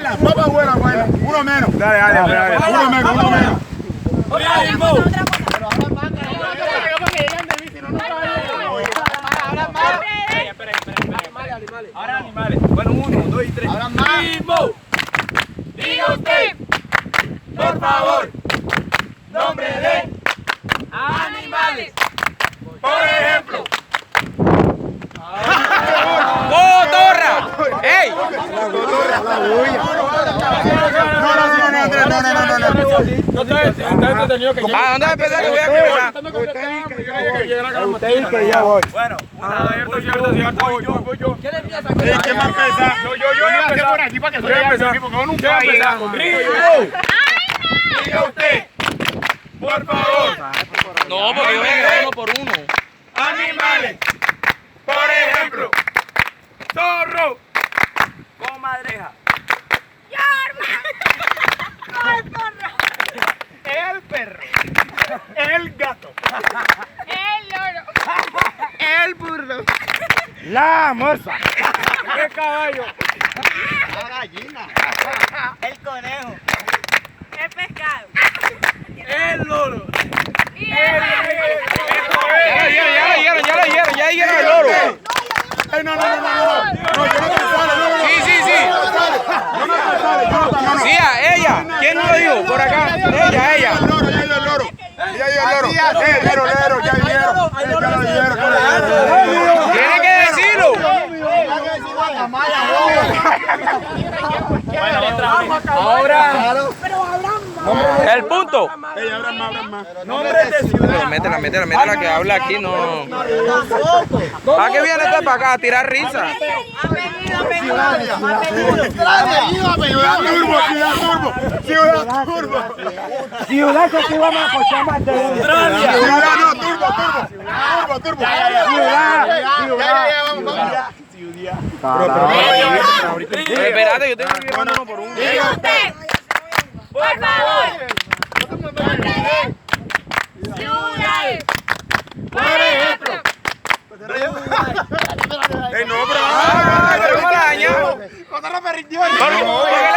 Papa buena, buena. Uno menos. Dale. Uno menos. Ahora animales. Bueno, 1, 2 y 3. ¡Ritmo! Diga usted, por favor, nombre de animales. Por ejemplo. ¡Cotorra! ¡Ey! ¿A dónde empezar? Que voy a empezar. Bueno, voy yo. ¿Quién empieza? ¿Quién va a empezar? Yo voy a empezar por aquí para que se vea porque uno nunca va a ir. Diga usted, por favor. No, porque yo voy a grabar uno por uno. Animales. Por ejemplo, zorro. Comadreja. El perro. El gato. El loro. El burro. La morsa. El caballo. La gallina. El conejo. El pescado. El loro. Y el Ya dijeron el loro. No, yo no te sale. Sí. Sí, a ella. ¿Quién no lo dijo? Por acá. Ella. Ya el loro. Ya dijeron. Tiene que decirlo. Ahora. El punto. Abran más. Nombres de ciudad. Métela que habla aquí, no. ¿Para qué viene usted para acá a tirar risa? Ciudad Turbo. Ciudad que te vamos a cochar más de Turbo. Espérate, yo tengo que ir uno por uno. Diga usted, por favor, nombre de ciudades. Por ejemplo, No, ¿Cómo la dañamos? pero